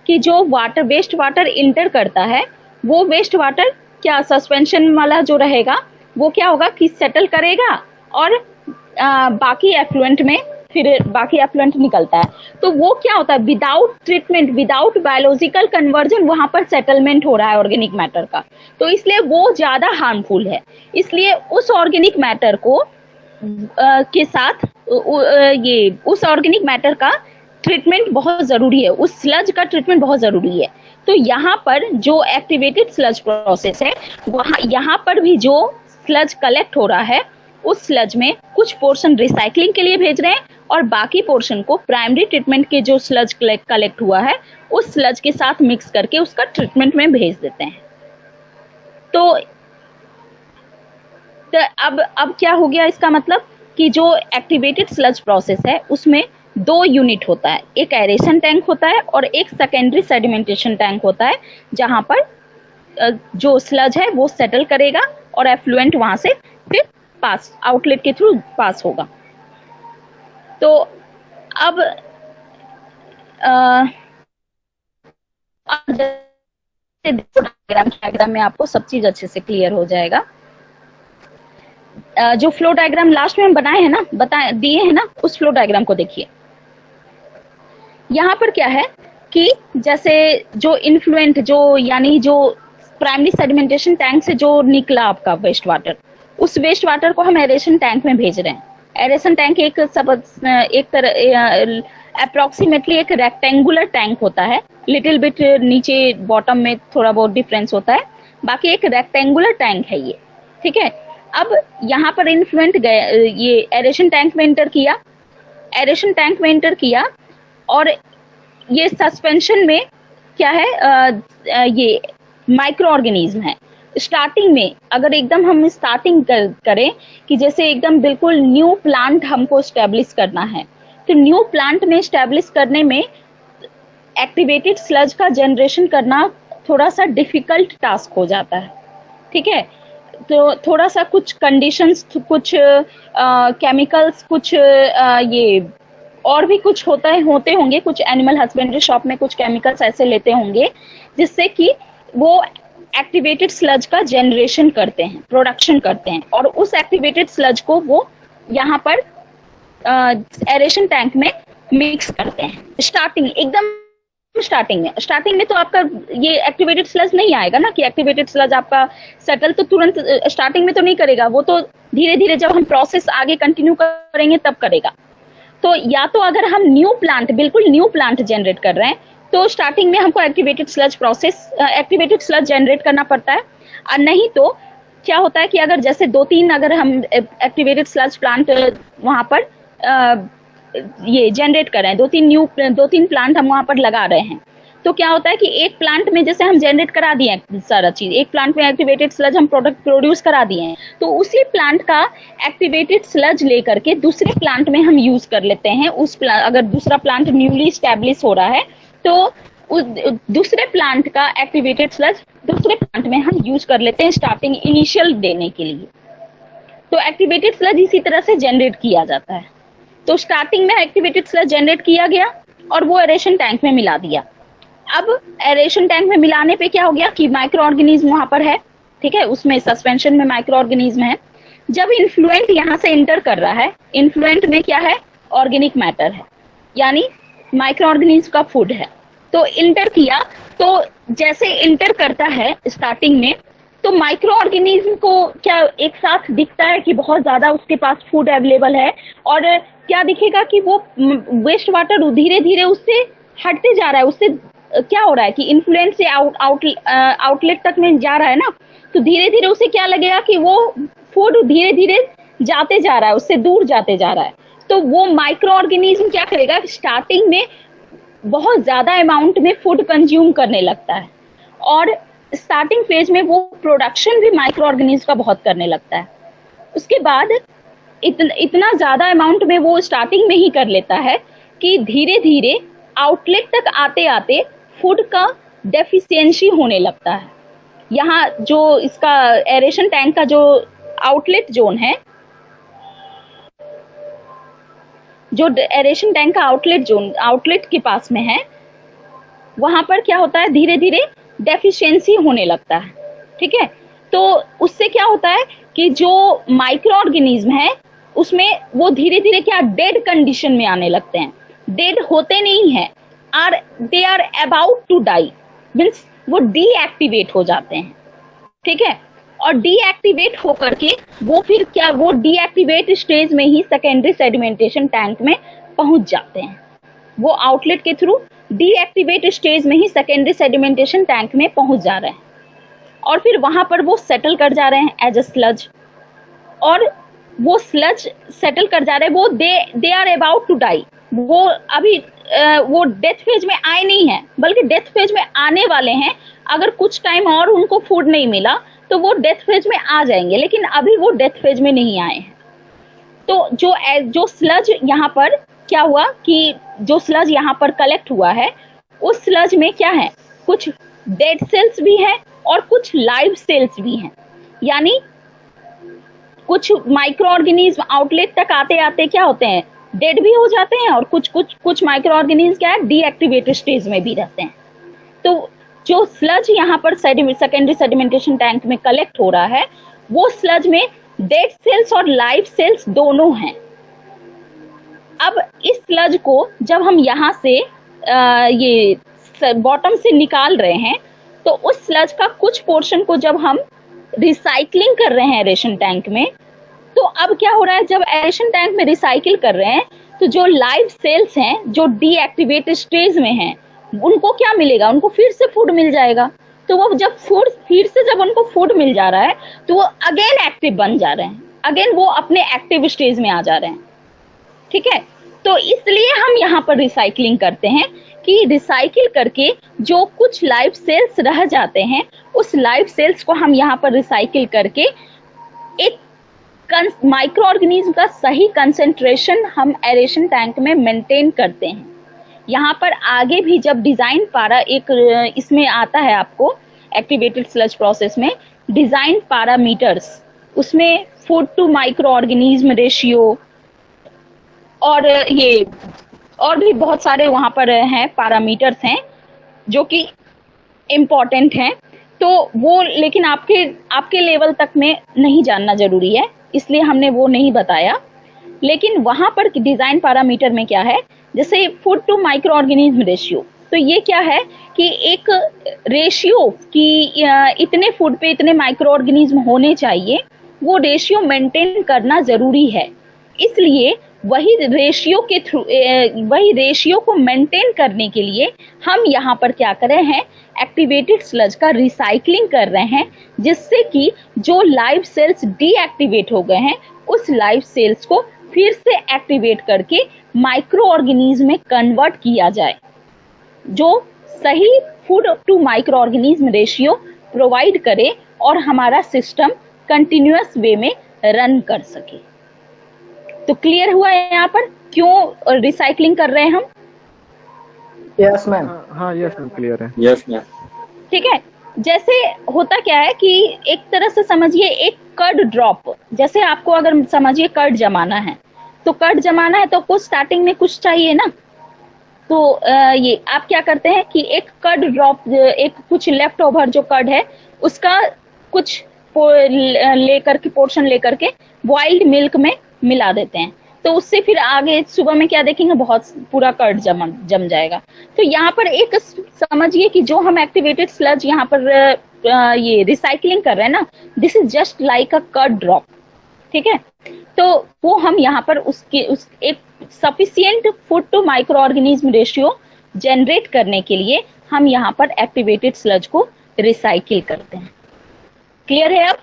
कि जो वाटर वेस्ट वाटर इंटर करता है वो वेस्ट वाटर क्या सस्पेंशन वाला जो रहेगा वो क्या होगा कि सेटल करेगा और बाकी एफ्लुएंट में फिर बाकी एफ्लुएंट निकलता है। तो वो क्या होता है without treatment without biological conversion वहां पर सेटलमेंट हो रहा है ऑर्गेनिक मैटर का, तो इसलिए वो ज्यादा हार्मफुल है। इसलिए उस ऑर्गेनिक मैटर को के साथ ये उस ऑर्गेनिक मैटर का ट्रीटमेंट बहुत जरूरी है, उस स्लज का ट्रीटमेंट बहुत जरूरी है। तो यहाँ पर जो एक्टिवेटेड स्लज प्रोसेस है यहाँ पर भी जो स्लज कलेक्ट हो रहा है उस स्लज में कुछ पोर्शन रिसाइकलिंग के लिए भेज रहे हैं और बाकी पोर्शन को प्राइमरी ट्रीटमेंट के जो स्लज कलेक्ट हुआ है उस स्लज के साथ मिक्स करके उसका ट्रीटमेंट में भेज देते हैं। तो अब क्या हो गया इसका मतलब कि जो एक्टिवेटेड स्लज प्रोसेस है उसमें 2 यूनिट होता है, एक एरेशन टैंक होता है और एक सेकेंडरी सेडिमेंटेशन टैंक होता है जहां पर जो स्लज है वो सेटल करेगा और एफ्लुएंट वहां से फिर पास आउटलेट के थ्रू पास होगा। तो अब डायग्राम में आपको सब चीज अच्छे से क्लियर हो जाएगा। जो फ्लो डायग्राम लास्ट में हम बनाए हैं ना दिए हैं ना उस फ्लो डायग्राम को देखिए। यहाँ पर क्या है कि जैसे जो इन्फ्लुएंट जो यानी जो प्राइमरी सेडिमेंटेशन टैंक से जो निकला आपका वेस्ट वाटर, उस वेस्ट वाटर को हम एरेशन टैंक में भेज रहे हैं। एरेशन टैंक एक तरह अप्रोक्सीमेटली एक रेक्टेंगुलर टैंक होता है, लिटिल बिट नीचे बॉटम में थोड़ा बहुत डिफरेंस होता है, बाकी एक रेक्टेंगुलर टैंक है ये, ठीक है। अब यहाँ पर इन्फ्लुएंट गए ये एरेशन टैंक में एंटर किया और ये सस्पेंशन में क्या है, ये माइक्रो ऑर्गेनिज्म है। स्टार्टिंग में अगर एकदम हम स्टार्टिंग करें कि जैसे एकदम बिल्कुल न्यू प्लांट हमको स्टैब्लिश करना है, तो न्यू प्लांट में स्टैब्लिश करने में एक्टिवेटेड स्लज का जनरेशन करना थोड़ा सा डिफिकल्ट टास्क हो जाता है। ठीक है, तो थोड़ा सा कुछ कंडीशंस, कुछ केमिकल्स, कुछ ये और भी कुछ होते होंगे, कुछ एनिमल हस्बेंड्री शॉप में कुछ केमिकल्स ऐसे लेते होंगे जिससे कि वो एक्टिवेटेड स्लज का जनरेशन करते हैं, प्रोडक्शन करते हैं, और उस एक्टिवेटेड स्लज को वो यहाँ पर एरेशन टैंक में मिक्स करते हैं। एकदम स्टार्टिंग में तो आपका ये एक्टिवेटेड स्लज नहीं आएगा ना, कि एक्टिवेटेड स्लज आपका सेटल तो तुरंत स्टार्टिंग में तो नहीं करेगा, वो तो धीरे धीरे जब हम प्रोसेस आगे कंटिन्यू करेंगे तब करेगा। तो या तो अगर हम बिल्कुल न्यू प्लांट जनरेट कर रहे हैं तो स्टार्टिंग में हमको एक्टिवेटेड स्लज जनरेट करना पड़ता है, और नहीं तो क्या होता है कि अगर जैसे अगर हम एक्टिवेटेड स्लज प्लांट वहां पर ये जनरेट कर रहे हैं, दो तीन प्लांट हम वहां पर लगा रहे हैं, तो क्या होता है कि एक प्लांट में जैसे हम जनरेट करा दिए हैं सारा चीज, एक प्लांट में एक्टिवेटेड स्लज हम प्रोडक्ट प्रोड्यूस करा दिए हैं, तो उसी प्लांट का एक्टिवेटेड स्लज लेकर के दूसरे प्लांट में हम यूज कर लेते हैं। अगर दूसरा प्लांट न्यूली स्टैब्लिश हो रहा है तो उस दूसरे प्लांट का एक्टिवेटेड स्लज दूसरे प्लांट में हम यूज कर लेते हैं स्टार्टिंग इनिशियल देने के लिए। तो एक्टिवेटेड स्लज इसी तरह से जनरेट किया जाता है। तो स्टार्टिंग में एक्टिवेटेड स्लज जनरेट किया गया और वो एरेशन टैंक में मिला दिया। अब एरेशन टैंक में मिलाने पे क्या हो गया कि माइक्रो ऑर्गेनिज्म वहां पर है, ठीक है, उसमें सस्पेंशन में माइक्रो ऑर्गेनिज्म है। जब इन्फ्लुएंट यहाँ से इंटर कर रहा है, इन्फ्लुएंट में क्या है, ऑर्गेनिक मैटर है, यानी माइक्रो ऑर्गेनिज्म का फूड है। तो इंटर किया, तो जैसे इंटर करता है स्टार्टिंग में, तो माइक्रो ऑर्गेनिज्म को क्या एक साथ दिखता है कि बहुत ज्यादा उसके पास फूड अवेलेबल है, और क्या दिखेगा कि वो वेस्ट वाटर धीरे धीरे उससे हटते जा रहा है। उससे क्या हो रहा है कि इन्फ्लुएंस से आउटलेट तक में जा रहा है ना, तो धीरे धीरे उसे क्या लगेगा कि वो फूड धीरे धीरे जाते जा रहा है, उससे दूर जाते जा रहा है। तो वो माइक्रो ऑर्गेनिज्म क्या करेगा, स्टार्टिंग में बहुत ज्यादा अमाउंट में फूड कंज्यूम करने लगता है, और स्टार्टिंग फेज में वो प्रोडक्शन भी माइक्रो ऑर्गेनिज्म का बहुत करने लगता है। उसके बाद इतना ज्यादा अमाउंट में वो स्टार्टिंग में ही कर लेता है कि धीरे धीरे आउटलेट तक आते आते फूड का डेफिशिएंसी होने लगता है। यहाँ जो इसका एरेशन टैंक का जो आउटलेट जोन है, जो एरेशन टैंक का आउटलेट के पास में है, वहां पर क्या होता है, धीरे धीरे डेफिशिएंसी होने लगता है। ठीक है, तो उससे क्या होता है कि जो माइक्रो ऑर्गेनिज्म है उसमें वो धीरे धीरे क्या डेड कंडीशन में आने लगते हैं। डेड होते नहीं है, they are about to die, means वो डीएक्टिवेट हो जाते हैं। ठीक है, और डीएक्टिवेट होकर के वो फिर क्या, वो डीएक्टिवेट स्टेज में ही सेकेंडरी सेडिमेंटेशन टैंक में पहुंच जाते हैं। वो आउटलेट के थ्रू डीएक्टिवेट स्टेज में ही सेकेंडरी सेडिमेंटेशन टैंक में पहुंच जा रहे हैं, और फिर वहां पर वो सेटल कर जा रहे हैं एज अ स्लज, और वो स्लज सेटल कर जा रहे हैं, वो they are about to die. वो अभी वो डेथ फेज में आए नहीं है, बल्कि डेथ फेज में आने वाले हैं। अगर कुछ टाइम और उनको फूड नहीं मिला तो वो डेथ फेज में आ जाएंगे, लेकिन अभी वो डेथ फेज में नहीं आए हैं। तो जो स्लज यहाँ पर क्या हुआ कि जो स्लज यहाँ पर कलेक्ट हुआ है, उस स्लज में क्या है, कुछ डेड सेल्स भी हैं और कुछ लाइव सेल्स भी हैं। यानी कुछ माइक्रो ऑर्गेनिज्म आउटलेट तक आते आते क्या होते हैं, डेड भी हो जाते हैं, और कुछ माइक्रो ऑर्गेनिज्म क्या है, डीएक्टिवेटेड स्टेज में भी रहते हैं। तो जो स्लज यहाँ पर सेकेंडरी सेडिमेंटेशन टैंक में कलेक्ट हो रहा है, वो स्लज में डेड सेल्स और लाइव सेल्स दोनों हैं। अब इस स्लज को जब हम यहाँ से ये बॉटम से निकाल रहे हैं, तो उस स्लज का कुछ पोर्शन को जब हम रिसाइकलिंग कर रहे हैं एरेशन टैंक में, तो अब क्या हो रहा है, जब एरेशन टैंक में रिसाइकिल कर रहे हैं तो जो लाइव सेल्स हैं जो डीएक्टिवेटेड स्टेज में हैं, उनको क्या मिलेगा, उनको फिर से फूड मिल जाएगा। तो वो जब जब उनको फूड मिल जा रहा है तो वो अगेन एक्टिव बन जा रहे हैं, अगेन वो अपने एक्टिव स्टेज में आ जा रहे हैं। ठीक है, तो इसलिए हम यहाँ पर रिसाइकलिंग करते हैं कि रिसाइकिल करके जो कुछ लाइव सेल्स रह जाते हैं उस लाइव सेल्स को हम यहाँ पर रिसाइकिल करके एक माइक्रो ऑर्गेनिज्म का सही कंसेंट्रेशन हम एरेशन टैंक में मेंटेन करते हैं। यहाँ पर आगे भी जब डिजाइन पारा एक इसमें आता है आपको एक्टिवेटेड स्लज प्रोसेस में डिजाइन पैरामीटर्स, उसमें food to micro organism ratio और ये और भी बहुत सारे वहां पर हैं पैरामीटर्स हैं जो कि इम्पोर्टेंट हैं। तो वो लेकिन आपके लेवल तक में नहीं जानना जरूरी है, इसलिए हमने वो नहीं बताया। लेकिन वहां पर डिजाइन पैरामीटर में क्या है, जैसे food to micro organism ratio, तो ये क्या है कि एक रेशियो कि इतने फूड पे इतने माइक्रो ऑर्गेनिज्म होने चाहिए, वो रेशियो मेंटेन करना जरूरी है। इसलिए वही रेशियो को मेंटेन करने के लिए हम यहाँ पर क्या कर रहे हैं, एक्टिवेटेड स्लज का रिसाइकलिंग कर रहे हैं, जिससे कि जो लाइव सेल्स डीएक्टिवेट हो गए हैं उस लाइव सेल्स को फिर से एक्टिवेट करके माइक्रो ऑर्गेनिज्म में कन्वर्ट किया जाए, जो सही food to micro organism ratio provide करे और हमारा सिस्टम कंटिन्यूअस वे में रन कर सके। तो क्लियर हुआ है यहाँ पर क्यों रिसाइकलिंग कर रहे हैं हम? Yes ma'am. हाँ यस मैम, क्लियर है। Yes ma'am. ठीक है। जैसे होता क्या है कि एक तरह से समझिए एक कर्ड ड्रॉप, जैसे आपको अगर समझिए कर्ड जमाना है, तो कर्ड जमाना है तो कुछ स्टार्टिंग में कुछ चाहिए ना, तो ये आप क्या करते हैं कि एक कर्ड ड्रॉप, एक कुछ लेफ्ट ओवर जो कर्ड है उसका कुछ लेकर के पोर्शन लेकर के बॉइल्ड मिल्क में मिला देते हैं, तो उससे फिर आगे सुबह में क्या देखेंगे, बहुत पूरा कर्ड जम जाएगा। तो यहाँ पर एक समझिए कि जो हम एक्टिवेटेड स्लज यहाँ पर ये रिसाइकलिंग कर रहे हैं ना, this is just like a curd drop. ठीक है, तो वो हम यहाँ पर एक sufficient food to micro organism ratio generate करने के लिए हम यहाँ पर एक्टिवेटेड स्लज को रिसाइकिल करते हैं। क्लियर है अब?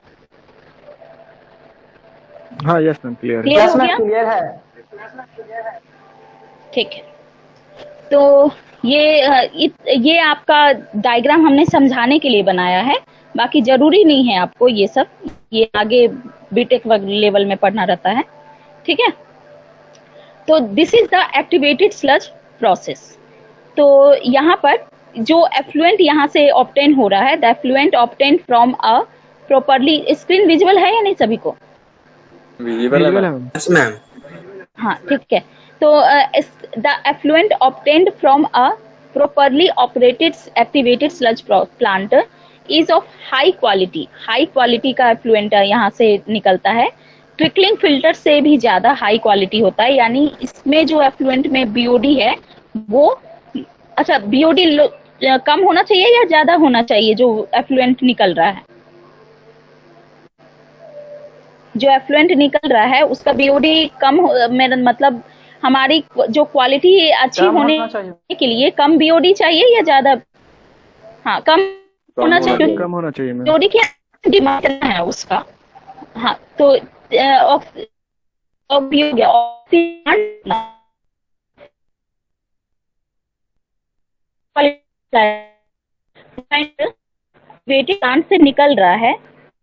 हाँ यस मैम, क्लियर है। क्लियर हो गया? क्लियर है। ठीक है, तो ये आपका डायग्राम हमने समझाने के लिए बनाया है, बाकी जरूरी नहीं है आपको ये सब, ये आगे बीटेक लेवल में पढ़ना रहता है। ठीक है, तो this is the activated sludge process. तो यहाँ पर जो एफ्लुएंट यहाँ से ऑब्टेन हो रहा है, the effluent obtain from a properly, screen visual है या नहीं सभी को? विजिबल है मैम। Yes ma'am. हाँ ठीक है, तो the effluent obtained from a properly operated activated sludge plant is of high quality का effluent यहाँ से निकलता है। ट्रिकलिंग फिल्टर से भी ज्यादा हाई क्वालिटी होता है, यानी इसमें जो एफ्लुएंट में बीओडी है वो, अच्छा बीओडी कम होना चाहिए या ज्यादा होना चाहिए? जो एफ्लुएंट निकल रहा है, जो एफ्लुएंट निकल रहा है उसका बीओडी कम, मेरा मतलब हमारी जो क्वालिटी अच्छी होने के लिए कम बीओडी चाहिए या ज्यादा? हाँ कम होना चाहिए, कम होना चाहिए। बीओडी की डिमांड है उसका। हाँ तो प्लांट से निकल रहा है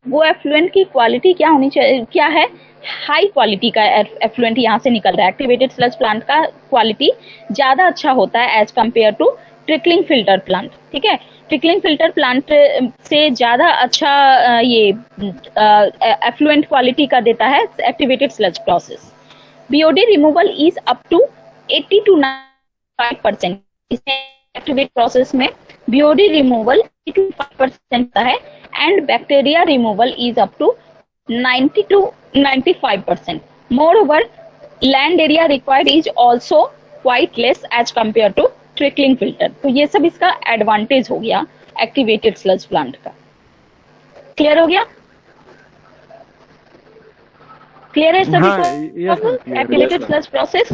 वो एफ्लुएंट की क्वालिटी क्या होनी चाहिए, क्या है? हाई क्वालिटी का एफ्लुएंट यहाँ से निकल रहा है। एक्टिवेटेड स्लज प्लांट का क्वालिटी ज्यादा अच्छा होता है as compare to trickling filter plant. ठीक है, ट्रिकलिंग फिल्टर प्लांट से ज्यादा अच्छा ये एफ्लुएंट क्वालिटी का देता है activated sludge process. BOD removal is up to 80 to 95%। Activate process में बीओडी रिमूवल 85% होता है and bacteria removal is up to 90 to 95%. Moreover, land area required is also quite less as compared to trickling filter. तो ये सब इसका advantage हो गया activated sludge plant का। क्लियर हो गया? क्लियर है सभी को एक्टिवेटेड स्लज प्रोसेस?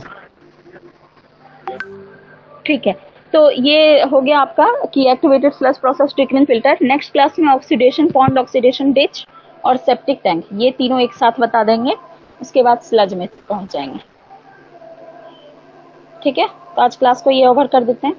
ठीक है, तो ये हो गया आपका कि activated sludge process, trickling filter. Next class में ऑक्सीडेशन, पॉन्ड ऑक्सीडेशन, डिच और सेप्टिक टैंक, ये तीनों एक साथ बता देंगे, उसके बाद स्लज में पहुंच जाएंगे। ठीक है, तो आज क्लास को ये ओवर कर देते हैं।